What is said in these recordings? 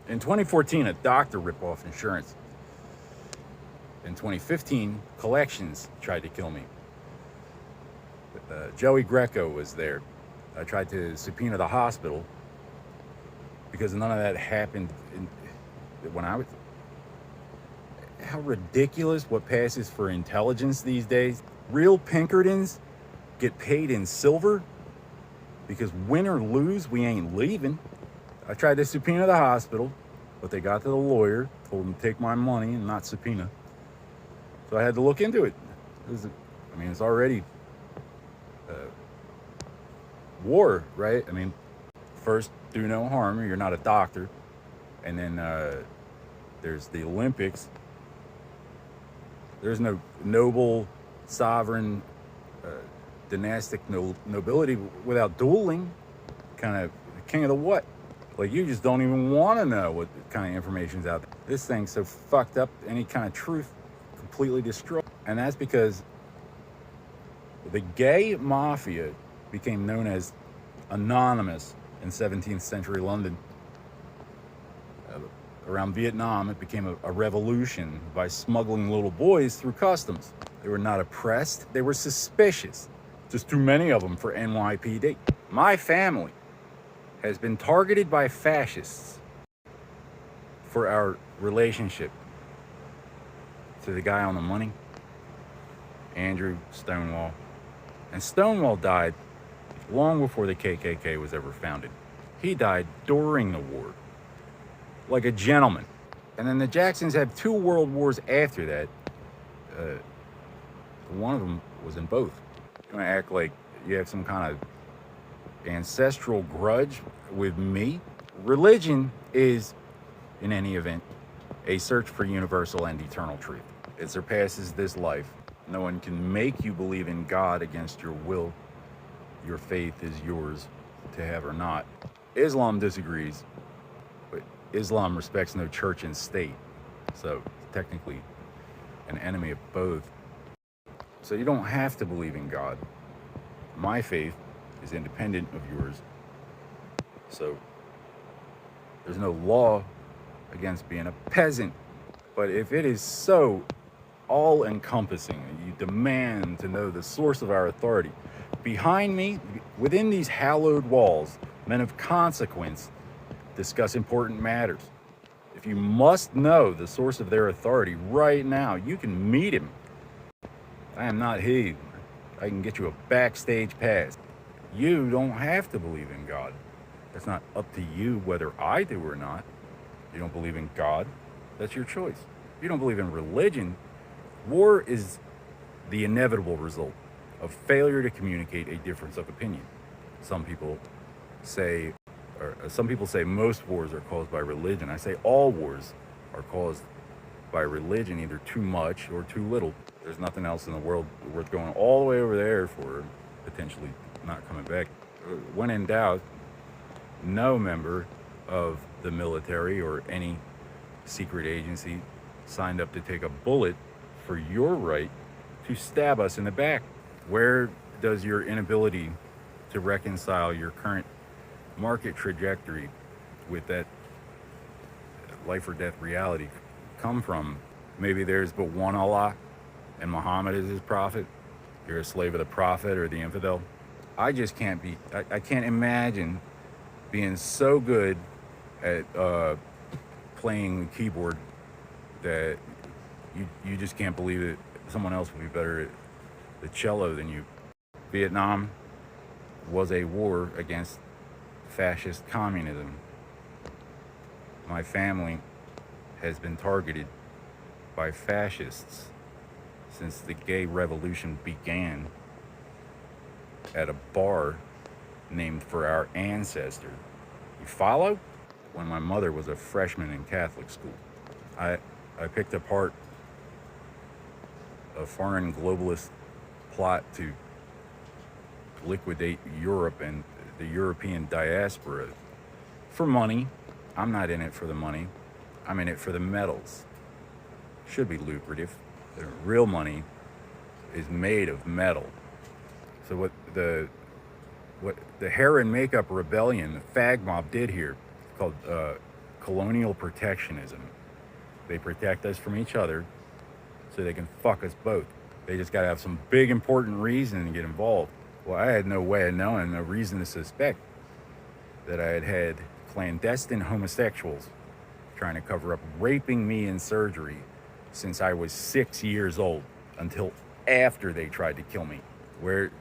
In 2014, a doctor ripped off insurance. In 2015, collections tried to kill me. Joey Greco was there. I tried to subpoena the hospital because none of that happened when I was. How ridiculous what passes for intelligence these days. Real Pinkertons get paid in silver because win or lose, we ain't leaving. I tried to subpoena the hospital, but they got to the lawyer, told him to take my money and not subpoena. So I had to look into it. It's already war, right? First, do no harm. You're not a doctor. And then there's the Olympics. There's no noble, sovereign, dynastic nobility without dueling. Kind of king of the what? Like, you just don't even want to know what kind of information's out there. This thing's so fucked up, any kind of truth completely destroyed. And that's because the gay mafia became known as anonymous in 17th century London. Around Vietnam, it became a revolution by smuggling little boys through customs. They were not oppressed, they were suspicious. Just too many of them for NYPD. My family has been targeted by fascists for our relationship to the guy on the money, Andrew Stonewall. And Stonewall died long before the KKK was ever founded. He died during the war, like a gentleman. And then the Jacksons had 2 world wars after that. One of them was in both. You're gonna act like you have some kind of ancestral grudge with me? Religion is, in any event, a search for universal and eternal truth. It surpasses this life. No one can make you believe in God against your will. Your faith is yours to have or not. Islam disagrees, but Islam respects no church and state. So technically an enemy of both. So you don't have to believe in God. My faith is independent of yours. So there's no law against being a peasant. But if it is so all-encompassing and you demand to know the source of our authority, behind me, within these hallowed walls, men of consequence discuss important matters. If you must know the source of their authority right now, you can meet him. I am not he. I can get you a backstage pass. You don't have to believe in God. It's not up to you whether I do or not. You don't believe in God, that's your choice. If you don't believe in religion, war is the inevitable result of failure to communicate a difference of opinion. Some people say most wars are caused by religion. I say all wars are caused by religion, either too much or too little. There's nothing else in the world worth going all the way over there for, potentially not coming back. When in doubt, no member of the military or any secret agency signed up to take a bullet for your right to stab us in the back. Where does your inability to reconcile your current market trajectory with that life or death reality come from? Maybe there's but one Allah and Muhammad is his prophet. You're a slave of the prophet or the infidel. I just can't be, I can't imagine being so good at playing the keyboard that you just can't believe that someone else will be better at the cello than you. Vietnam was a war against fascist communism. My family has been targeted by fascists since the gay revolution began at a bar named for our ancestor. You follow? When my mother was a freshman in Catholic school, I picked apart a foreign globalist plot to liquidate Europe and the European diaspora for money. I'm not in it for the money. I'm in it for the medals. Should be lucrative. The real money is made of metal. So what the hair and makeup rebellion, the fag mob did here, called colonial protectionism. They protect us from each other so they can fuck us both. They just got to have some big important reason to get involved. Well, I had no way of knowing, no reason to suspect that I had had clandestine homosexuals trying to cover up raping me in surgery since I was 6 years old until after they tried to kill me, where,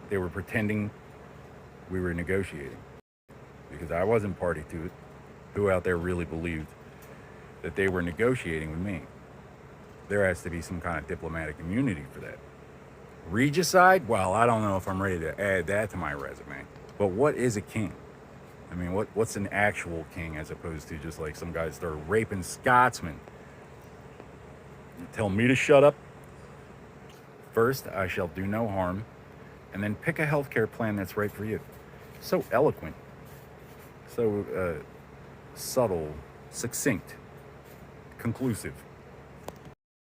they were pretending we were negotiating because I wasn't party to it. Who out there really believed that they were negotiating with me? There has to be some kind of diplomatic immunity for that. Regicide? Well, I don't know if I'm ready to add that to my resume. But what is a king? I mean, what's an actual king as opposed to just like some guys start raping Scotsmen? You tell me to shut up? First, I shall do no harm, and then pick a healthcare plan that's right for you. So eloquent, so subtle, succinct, conclusive.